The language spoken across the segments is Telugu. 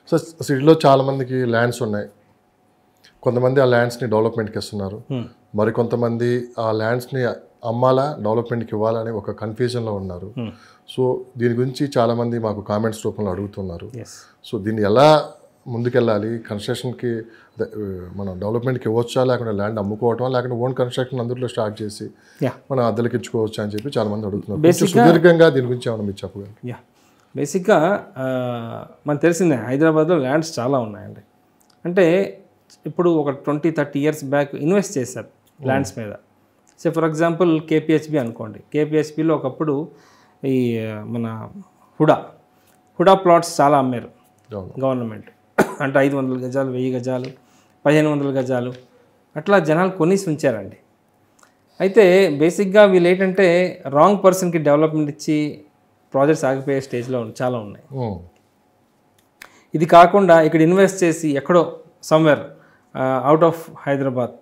సో సిటీలో చాలామందికి ల్యాండ్స్ ఉన్నాయి. కొంతమంది ఆ ల్యాండ్స్ని డెవలప్మెంట్కి ఇస్తున్నారు, మరికొంతమంది ఆ ల్యాండ్స్ని అమ్మాలా డెవలప్మెంట్కి ఇవ్వాలని ఒక కన్ఫ్యూజన్లో ఉన్నారు. సో దీని గురించి చాలామంది మాకు కామెంట్స్ రూపంలో అడుగుతున్నారు. సో దీన్ని ఎలా ముందుకెళ్ళాలి, కన్స్ట్రక్షన్కి మనం డెవలప్మెంట్కి ఇవ్వచ్చా, లేకుంటే ల్యాండ్ అమ్ముకోవటం, లేకుంటే ఓన్ కన్స్ట్రక్షన్ అందులో స్టార్ట్ చేసి మనం అద్దెలకి ఇచ్చుకోవచ్చా అని చెప్పి చాలామంది అడుగుతున్నారు. సుదీర్ఘంగా దీని గురించి ఏమైనా మీరు చెప్పగలరు? బేసిక్గా మనకు తెలిసిందే హైదరాబాద్లో ల్యాండ్స్ చాలా ఉన్నాయండి. అంటే ఇప్పుడు ఒక 20-30 ఇయర్స్ బ్యాక్ ఇన్వెస్ట్ చేశారు ల్యాండ్స్ మీద. సో ఫర్ ఎగ్జాంపుల్ కేపీహెచ్బి అనుకోండి. కేపీహెచ్బిలో ఒకప్పుడు ఈ మన హుడా ప్లాట్స్ చాలా అమ్మారు గవర్నమెంట్. అంటే 500 గజాలు, 1000 గజాలు, 1500 గజాలు అట్లా జనాలు కొనేసి ఉంచారండి. అయితే బేసిక్గా వీళ్ళు ఏంటంటే రాంగ్ పర్సన్కి డెవలప్మెంట్ ఇచ్చి ప్రాజెక్ట్స్ ఆగిపోయే స్టేజ్లో చాలా ఉన్నాయి. ఇది కాకుండా ఇక్కడ ఇన్వెస్ట్ చేసి ఎక్కడో somewhere out of Hyderabad,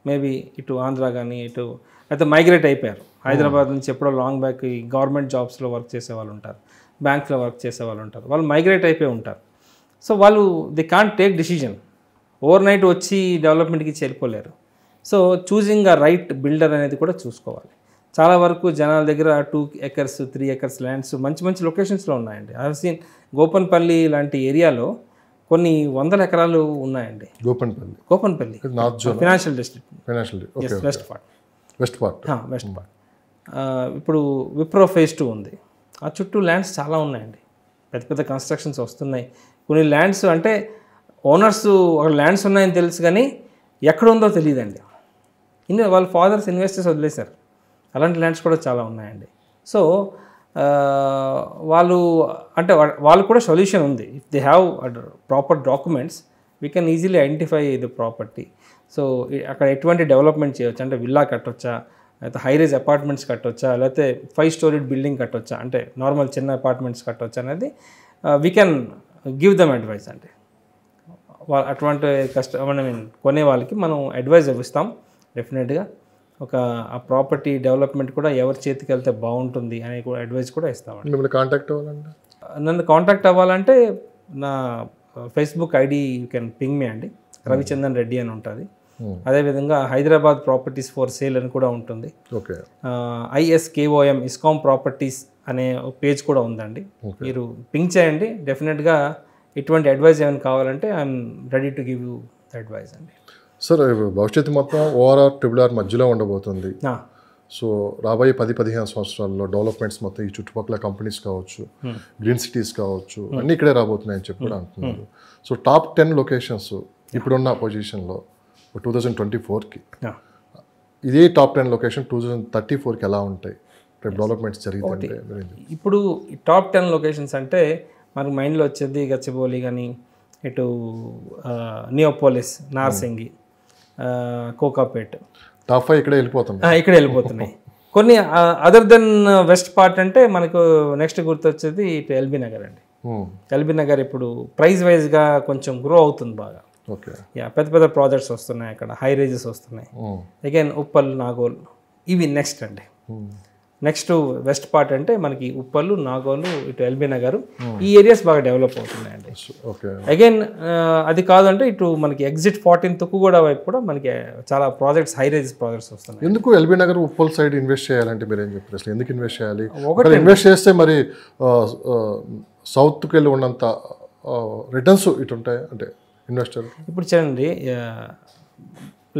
maybe ఇటు ఆంధ్ర కానీ ఇటు అయితే మైగ్రేట్ అయిపోయారు. హైదరాబాద్ నుంచి ఎప్పుడో లాంగ్ బ్యాక్ ఈ గవర్నమెంట్ జాబ్స్లో వర్క్ చేసే వాళ్ళు ఉంటారు, బ్యాంక్లో వర్క్ చేసే వాళ్ళు ఉంటారు. వాళ్ళు మైగ్రేట్ అయిపోయి ఉంటారు. సో వాళ్ళు they can't take decision, overnight వచ్చి డెవలప్మెంట్కి వెళ్ళిపోలేరు. So choosing a right builder అనేది కూడా చూసుకోవాలి. చాలా వరకు జనాల దగ్గర 2 acres 3 acres ల్యాండ్స్ మంచి మంచి లొకేషన్స్లో ఉన్నాయండి. ఐ హావ్ సీన్ గోపన్పల్లి లాంటి ఏరియాలో కొన్ని 100 ఎకరాలు ఉన్నాయండి. Gopanpally financial district, west part. ఇప్పుడు విప్రో phase 2 ఉంది. ఆ చుట్టూ ల్యాండ్స్ చాలా ఉన్నాయండి. పెద్ద పెద్ద కన్స్ట్రక్షన్స్ వస్తున్నాయి. కొన్ని ల్యాండ్స్ అంటే ఓనర్స్ అక్కడ ల్యాండ్స్ ఉన్నాయని తెలుసు కానీ ఎక్కడ ఉందో తెలియదండి. వాళ్ళ ఫాదర్స్ ఇన్వెస్టర్స్ వదిలేశారు. అలాంటి ల్యాండ్స్ కూడా చాలా ఉన్నాయండి. సో వాళ్ళు కూడా సొల్యూషన్ ఉంది. If they have proper documents we can easily identify the property. So అక్కడ ఎటువంటి డెవలప్మెంట్ చేయవచ్చు అంటే విల్లా కట్టొచ్చా, లేకపోతే హై రేజ్ అపార్ట్మెంట్స్ కట్టొచ్చా, లేకపోతే 5 story బిల్డింగ్ కట్టొచ్చా, అంటే నార్మల్ చిన్న అపార్ట్మెంట్స్ కట్టొచ్చా అనేది we can give them advice. అంటే అటువంటి కొనే వాళ్ళకి మనం అడ్వైజ్ ఇస్తాం డెఫినెట్గా. ఆ ప్రాపర్టీ డెవలప్మెంట్ కూడా ఎవరి చేతికి వెళ్తే బాగుంటుంది అనే కూడా అడ్వైస్ కూడా ఇస్తామండి. నన్ను కాంటాక్ట్ అవ్వాలంటే నా Facebook ID you can ping me అండి, రవిచందన్ రెడ్డి అని ఉంటుంది. అదేవిధంగా హైదరాబాద్ ప్రాపర్టీస్ ఫర్ సేల్ అని కూడా ఉంటుంది. ISKOM ఇస్కామ్ ప్రాపర్టీస్ అనే పేజ్ కూడా ఉందండి. మీరు పింగ్ చేయండి. డెఫినెట్గా ఇటువంటి అడ్వైస్ ఏమైనా కావాలంటే I'm ready to give you the advice అండి. సార్ భవిష్యత్తు మొత్తం ORR RRR మధ్యలో ఉండబోతుంది. సో రాబోయే 10-15 సంవత్సరాల్లో డెవలప్మెంట్స్ మొత్తం ఈ చుట్టుపక్కల కంపెనీస్ కావచ్చు, గ్రీన్ సిటీస్ కావచ్చు, అన్నీ ఇక్కడే రాబోతున్నాయని చెప్పి కూడా అంటున్నారు. సో టాప్ 10 లొకేషన్స్ ఇప్పుడున్న పొజిషన్లో 2024కి ఇదే టాప్ 10 లొకేషన్ 2034కి ఎలా ఉంటాయి డెవలప్మెంట్స్ జరిగితే? ఇప్పుడు ఈ టాప్ 10 లొకేషన్స్ అంటే మనకు మైండ్లో వచ్చేది గచ్చిబౌలి కానీ, ఇటు నియోపోలిస్, నార్సింగి, కోకాపేట్, టాప్ 5 ఇక్కడే వెళ్ళిపోతున్నాయి. కొన్ని అదర్ దెన్ వెస్ట్ పార్ట్ అంటే మనకు నెక్స్ట్ గుర్తొచ్చేది ఇటు ఎల్బీ నగర్ అండి. ఎల్బీ నగర్ ఇప్పుడు ప్రైస్ వైజ్గా కొంచెం గ్రో అవుతుంది బాగా. పెద్ద పెద్ద ప్రాజెక్ట్స్ వస్తున్నాయి అక్కడ, హై రేజెస్ వస్తున్నాయి. అగైన్ ఉప్పల్, నాగోల్ ఇవి నెక్స్ట్ అండి. నెక్స్ట్ వెస్ట్ పార్ట్ అంటే మనకి ఉప్పల్, నాగోలు, ఇటు ఎల్బీ నగర్ ఈ ఏరియాస్ బాగా డెవలప్ అవుతున్నాయండి. అగైన్ అది కాదంటే ఇటు మనకి ఎగ్జిట్ 14 తుక్కుగూడ వైపు కూడా మనకి చాలా ప్రాజెక్ట్స్, హై రేజెస్ ప్రాజెక్ట్స్ వస్తున్నాయి. ఎందుకు LB Nagar, Uppal side invest చేయాలంటే మీరు ఏం చెప్తారు? అసలు ఎందుకు ఇన్వెస్ట్ చేయాలి? ఇన్వెస్ట్ చేస్తే మరి సౌత్కి వెళ్ళి ఉన్నంత రిటర్న్స్ ఇటు ఉంటాయి అంటే ఇన్వెస్టర్? ఇప్పుడు చూడండి,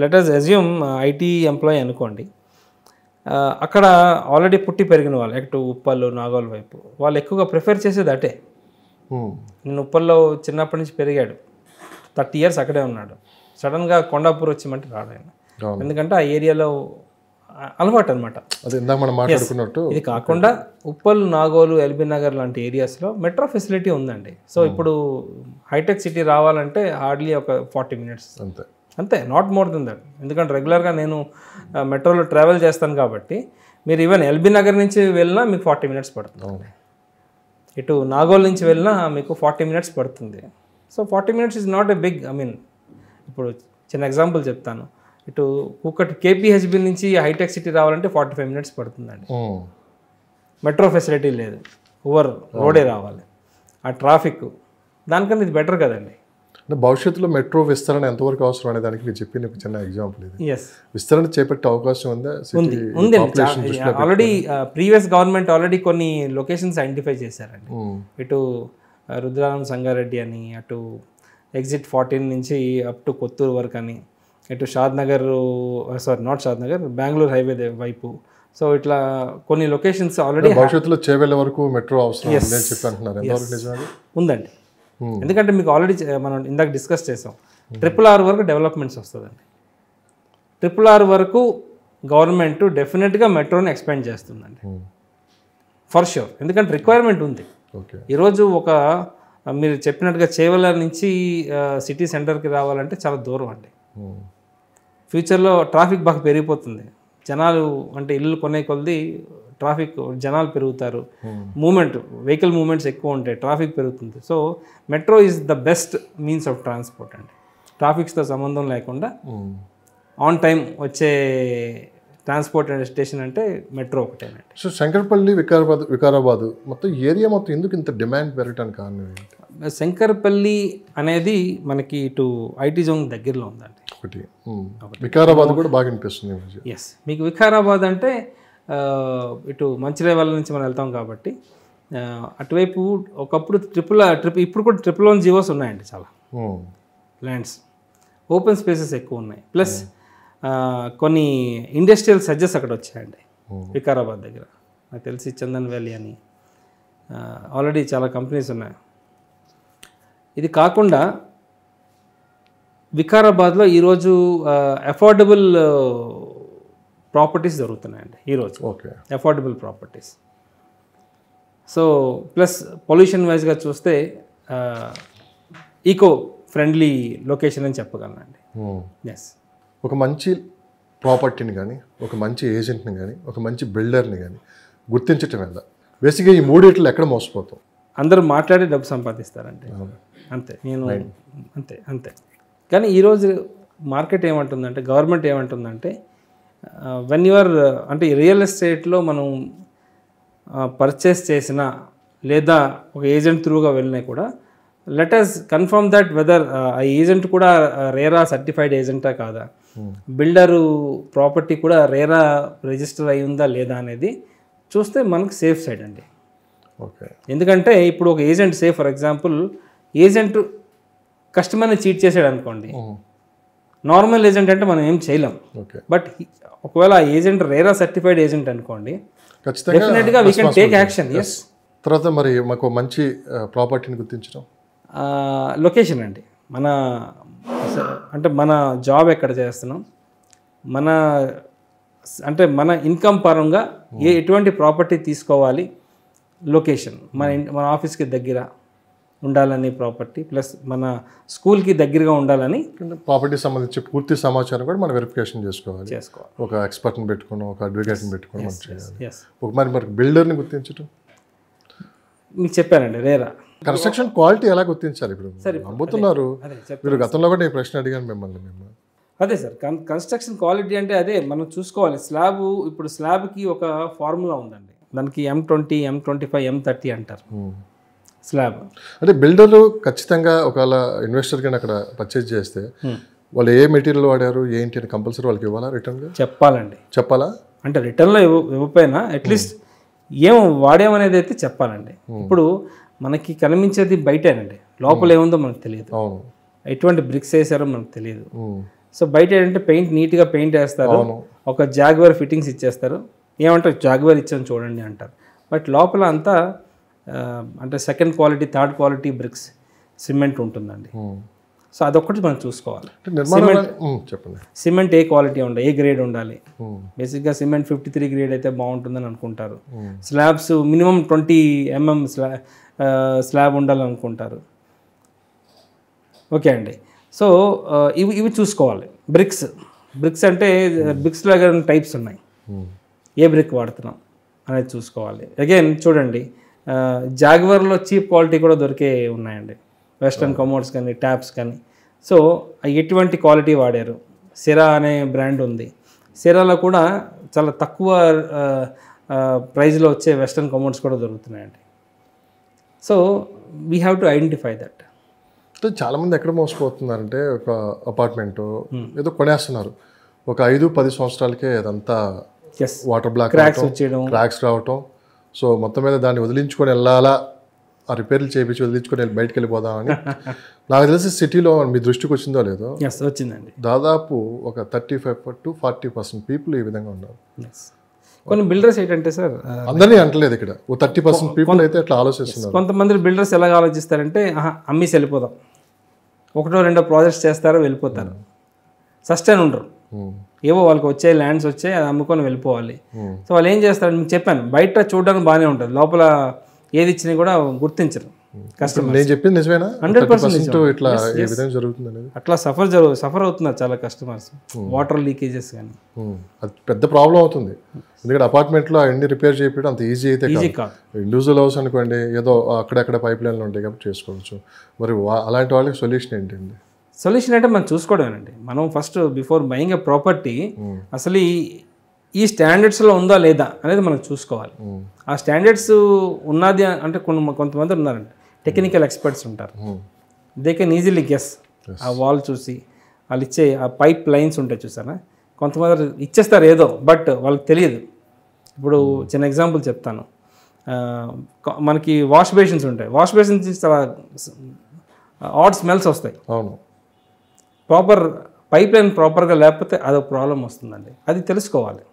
let us assume IT employee అనుకోండి. అక్కడ ఆల్రెడీ పుట్టి పెరిగిన వాళ్ళు ఇటు ఉప్పల్, నాగోల్ వైపు వాళ్ళు ఎక్కువగా ప్రిఫర్ చేసేది అటే. నేను ఉప్పల్లో చిన్నప్పటి నుంచి పెరిగాడు, 30 years అక్కడే ఉన్నాడు. సడన్గా కొండాపూర్ వచ్చేమంటే రాడు ఆయన, ఎందుకంటే ఆ ఏరియాలో అలవాటు అనమాట. ఇది కాకుండా ఉప్పల్, నాగోలు, ఎల్బీ నగర్ లాంటి ఏరియాస్లో మెట్రో ఫెసిలిటీ ఉందండి. సో ఇప్పుడు హైటెక్ సిటీ రావాలంటే హార్డ్లీ ఒక 40 minutes అంతే, నాట్ మోర్ దెన్ దట్. ఎందుకంటే రెగ్యులర్గా నేను మెట్రోలో ట్రావెల్ చేస్తాను కాబట్టి మీరు ఈవెన్ ఎల్బీ నగర్ నుంచి వెళ్ళినా మీకు 40 minutes పడుతుంది. ఇటు నాగోల్ నుంచి వెళ్ళినా మీకు 40 minutes పడుతుంది. So 40 minutes is not a big, ఇప్పుడు చిన్న ఎగ్జాంపుల్ చెప్తాను. ఇటు కేపీహెచ్బి నుంచి హైటెక్ సిటీ రావాలంటే 45 minutes పడుతుందండి. మెట్రో ఫెసిలిటీ లేదు, ఓవర్ రోడే రావాలి. ఆ ట్రాఫిక్ దానికన్నా ఇది బెటర్ కదండి. అంటే భవిష్యత్తులో మెట్రో విస్తరణ ఎంతవరకు అవసరం అనే దానికి మీరు చెప్పిన ఒక చిన్న ఎగ్జాంపుల్ ఇది. ఎస్, విస్తరణ చేపట్టే అవకాశం ఉందా? ఉంది ఉంది. ఆల్రెడీ ప్రీవియస్ గవర్నమెంట్ ఆల్రెడీ కొన్ని లొకేషన్స్ ఐడెంటిఫై చేశారండి. ఇటు రుద్రారం సంగారెడ్డి అని, అటు ఎగ్జిట్ 14 నుంచి అప్ టు కొత్తూరు వరకు అని, ఇటు షాద్నగర్, నాట్ షాద్నగర్, బెంగళూరు హైవే వైపు. సో ఇట్లా కొన్ని లొకేషన్స్ ఆల్రెడీ భవిష్యత్తులో చేవెళ్ళ వరకు మెట్రో అవసరం ఉందని చెప్పి అంటున్నారు. ఎంతవరకు నిజమే? ఉందండి. ఎందుకంటే మీకు ఆల్రెడీ మనం ఇందాక డిస్కస్ చేసాం, RRR వరకు డెవలప్మెంట్స్ వస్తుందండి. RRR వరకు గవర్నమెంట్ డెఫినెట్గా మెట్రోని ఎక్స్పాండ్ చేస్తుందండి, ఫర్ షూర్. ఎందుకంటే రిక్వైర్మెంట్ ఉంది. ఈరోజు మీరు చెప్పినట్టుగా చేవెళ్ళ నుంచి సిటీ సెంటర్కి రావాలంటే చాలా దూరం అండి. ఫ్యూచర్లో ట్రాఫిక్ బాగా పెరిగిపోతుంది. జనాలు అంటే ఇల్లు కొనే కొలది ట్రాఫిక్, జనాలు పెరుగుతారు, వెహికల్ మూమెంట్స్ ఎక్కువ ఉంటాయి, ట్రాఫిక్ పెరుగుతుంది. So metro is the best means of transport అండి. ట్రాఫిక్స్తో సంబంధం లేకుండా ఆన్ టైం వచ్చే ట్రాన్స్పోర్ట్ స్టేషన్ అంటే మెట్రో ఒకటేనండి. సో శంకరపల్లి, వికారాబాద్ మొత్తం ఏరియా మొత్తం ఎందుకు ఇంత డిమాండ్ పెరగడానికి కారణం ఏంటి? శంకరపల్లి అనేది మనకి ఇటు ఐటీ జోన్ దగ్గరలో ఉందండి. ఒకటి వికారాబాద్ కూడా బాగా అనిపిస్తుంది. ఎస్, మీకు వికారాబాద్ అంటే ఇటు మంచిర్యాల నుంచి మనం వెళ్తాం కాబట్టి అటువైపు ఒకప్పుడు ఇప్పుడు కూడా 1 జీవోస్ ఉన్నాయండి. చాలా ల్యాండ్స్, ఓపెన్ స్పేసెస్ ఎక్కువ ఉన్నాయి. ప్లస్ కొన్ని ఇండస్ట్రియల్ సజ్జెస్ అక్కడ వచ్చాయండి వికారాబాద్ దగ్గర. నాకు తెలిసి చందన్ వ్యాలీ అని ఆల్రెడీ చాలా కంపెనీస్ ఉన్నాయి. ఇది కాకుండా వికారాబాద్లో ఈరోజు అఫోర్డబుల్ ప్రాపర్టీస్ దొరుకుతున్నాయండి ఈరోజు. Affordable properties. So plus pollution వైజ్గా చూస్తే ఈకో ఫ్రెండ్లీ లొకేషన్ అని చెప్పగలనండి. ఎస్, ఒక మంచి ప్రాపర్టీని కానీ, ఒక మంచి ఏజెంట్ని కానీ, ఒక మంచి బిల్డర్ని కానీ గుర్తించటం వల్ల బేసిక్గా ఈ మూడిట్లో ఎక్కడ మోసపోతాం? అందరూ మాట్లాడి డబ్బు సంపాదిస్తారండి, అంతే. అంతే. కానీ ఈరోజు మార్కెట్ ఏమంటుందంటే, గవర్నమెంట్ ఏమంటుందంటే, వెన్ యువర్ అంటే రియల్ ఎస్టేట్లో మనం పర్చేస్ చేసిన లేదా ఒక ఏజెంట్ త్రూగా వెళ్ళినా కూడా let us confirm that whether ఆ ఏజెంట్ కూడా రేరా సర్టిఫైడ్ ఏజెంటా కాదా, బిల్డరు ప్రాపర్టీ కూడా రేరా రిజిస్టర్ అయి ఉందా లేదా అనేది చూస్తే మనకు సేఫ్ సైడ్ అండి. ఎందుకంటే ఇప్పుడు ఒక ఏజెంట్ ఫర్ ఎగ్జాంపుల్ ఏజెంట్ కస్టమర్ని చీట్ చేసాడు అనుకోండి, నార్మల్ ఏజెంట్ అంటే మనం ఏం చేయలేం. బట్ ఒకవేళ ఆ ఏజెంట్ రేరా సర్టిఫైడ్ ఏజెంట్ అనుకోండి, డెఫినెట్గా we can take action. Yes. తర్వాత మరి మాకు మంచి ప్రాపర్టీని గుర్తించడం, లొకేషన్ అండి. మన జాబ్ ఎక్కడ చేస్తున్నాం, మన ఇన్కమ్ పరంగా ఎటువంటి ప్రాపర్టీ తీసుకోవాలి, లొకేషన్ మన ఆఫీస్కి దగ్గర ఉండాలని ప్రాపర్టీ, ప్లస్ మన స్కూల్కి దగ్గరగా ఉండాలని. ప్రాపర్టీ సంబంధించి పూర్తి సమాచారం కూడా మనం వెరిఫికేషన్ చేసుకోవాలి. ఒక ఎక్స్పర్ట్ని పెట్టుకుని, ఒక అడ్వకేట్ని పెట్టుకుని మనం చేయాలి. మరి బిల్డర్ని గుర్తించడం మీకు చెప్పానండి, రేరా. కన్స్ట్రక్షన్ క్వాలిటీ ఎలా గుర్తించాలి? ఇప్పుడు అమ్ముతున్నారు, మీరు గతంలో కూడా ఈ ప్రశ్న అడిగాను మిమ్మల్ని. అదే సార్, కన్స్ట్రక్షన్ క్వాలిటీ అంటే అదే మనం చూసుకోవాలి. ఇప్పుడు స్లాబ్కి ఒక ఫార్ములా ఉందండి, దానికి M20, M25, M30 అంటారు స్లాబ్. అంటే బిల్డర్లు ఖచ్చితంగా ఒకవేళ ఇన్వెస్టర్ కానీ అక్కడ పర్చేజ్ చేస్తే వాళ్ళు ఏ మెటీరియల్ వాడారు ఏంటి అని కంపల్సరీ వాళ్ళకి ఇవ్వాలా? రిటర్న్గా చెప్పాలా? అంటే రిటర్న్లో ఇవ్వకపోయినా అట్లీస్ట్ ఏం వాడామనేది అయితే చెప్పాలండి. ఇప్పుడు మనకి కనిపించేది బయటేనండి, లోపల ఏముందో మనకు తెలియదు, ఎటువంటి బ్రిక్స్ వేసారో మనకు తెలియదు. సో బయట ఏంటంటే పెయింట్ నీట్గా పెయింట్ వేస్తారు, ఒక జాగ్వర్ ఫిట్టింగ్స్ ఇచ్చేస్తారు, ఏమంటారు జాగ్వర్ ఇచ్చాను చూడండి అంటారు. బట్ లోపల అంతా అంటే second quality, third quality bricks, cement ఉంటుందండి. సో అదొక్కటి మనం చూసుకోవాలి. సిమెంట్ ఏ క్వాలిటీ ఉండాలి, ఏ గ్రేడ్ ఉండాలి. బేసిక్గా సిమెంట్ 53 గ్రేడ్ అయితే బాగుంటుందని అనుకుంటారు. స్లాబ్స్ మినిమం 20 mm స్లాబ్ ఉండాలనుకుంటారు. ఓకే అండి. సో ఇవి చూసుకోవాలి. బ్రిక్స్ అంటే బ్రిక్స్ లాగా టైప్స్ ఉన్నాయి, ఏ బ్రిక్ వాడుతున్నాం అనేది చూసుకోవాలి. అగైన్ చూడండి, జాగ్వర్లో చీప్ క్వాలిటీ కూడా దొరికే ఉన్నాయండి, వెస్ట్రన్ కమోడ్స్ కానీ ట్యాప్స్ కానీ. సో ఎటువంటి క్వాలిటీ వాడారు, సిరా అనే బ్రాండ్ ఉంది, సిరాలో కూడా చాలా తక్కువ ప్రైస్లో వచ్చే వెస్ట్రన్ కమోడ్స్ కూడా దొరుకుతున్నాయండి. So we have to identify that. అంటే చాలామంది ఎక్కడ మోసపోతున్నారంటే ఒక అపార్ట్మెంట్ ఏదో కొనేస్తున్నారు, ఒక 5-10 సంవత్సరాలకే అదంతా ఎస్ వాటర్ బ్లాక్ క్రాక్స్ వచ్చేయడం, క్రాక్స్ రావటం. సో మొత్తం మీద దాన్ని వదిలించుకొని వెళ్ళాలా, ఆ రిపేర్లు చేయించి వదిలించుకొని బయటకు వెళ్ళిపోదామని. నాకు తెలిసి సిటీలో మీ దృష్టికి వచ్చిందో లేదో, ఎస్ వచ్చిందండి. దాదాపు ఒక 35-40% పీపుల్ ఈ విధంగా ఉన్నారు. ఎస్ కొన్ని బిల్డర్స్ ఏంటంటే సార్, అందరినీ అంటలేదు ఇక్కడ, ఓ 30% పీపుల్ అయితే అట్లా ఆలోచిస్తున్నారు. కొంతమంది బిల్డర్స్ ఎలాగ ఆలోచిస్తారంటే అమ్మేసి వెళ్ళిపోదాం, 1-2 ప్రాజెక్ట్స్ చేస్తారో వెళ్ళిపోతారు, సస్టైన్ ఉండరు. ఏవో వాళ్ళకి వచ్చే ల్యాండ్స్ వచ్చాయి, అది అమ్ముకొని వెళ్ళిపోవాలి. సో వాళ్ళు ఏం చేస్తారు, మీకు చెప్పాను, బయట చూడడానికి బాగానే ఉంటుంది, లోపల ఏది ఇచ్చినా కూడా గుర్తించరు కస్టమర్. నేను చెప్పింది నిజమేనా? 100% ఇట్లా ఈ విధంగా జరుగుతుంది అనేది అట్లా సఫర్ అవుతున్నారు చాలా కస్టమర్స్, వాటర్ లీకేజెస్ కానీ. అది పెద్ద ప్రాబ్లం అవుతుంది, ఎందుకంటే అపార్ట్మెంట్లో అన్ని రిపేర్ చేయడం అంత ఈజీ అయితే ఈజీ కాదు. ఇండివిజువల్ హౌస్ అనుకోండి, ఏదో అక్కడక్కడ పైప్ లైన్లు ఉంటాయి కాబట్టి చేసుకోవచ్చు. మరి అలాంటి వాళ్ళకి సొల్యూషన్ ఏంటండి? సొల్యూషన్ అంటే మనం చూసుకోవడమేనండి. మనం first before buying a property అసలు ఈ స్టాండర్డ్స్లో ఉందా లేదా అనేది మనం చూసుకోవాలి. ఆ స్టాండర్డ్స్ ఉన్నది అంటే కొంతమంది ఉన్నారండి, టెక్నికల్ ఎక్స్పర్ట్స్ ఉంటారు, దే కెన్ ఈజీలీ గెస్. ఆ వాల్ చూసి వాళ్ళు ఇచ్చే ఆ పైప్ లైన్స్ ఉంటాయి చూసారా, కొంతమంది ఇచ్చేస్తారు ఏదో, బట్ వాళ్ళకి తెలియదు. ఇప్పుడు చిన్న ఎగ్జాంపుల్ చెప్తాను, మనకి వాష్ బేసిన్స్ ఉంటాయి, వాష్ బేసిన్స్ చాలా ఆడ్ స్మెల్స్ వస్తాయి. అవును, ప్రాపర్ పైప్ లైన్ ప్రాపర్గా లేకపోతే అదొక ప్రాబ్లం వస్తుందండి, అది తెలుసుకోవాలి.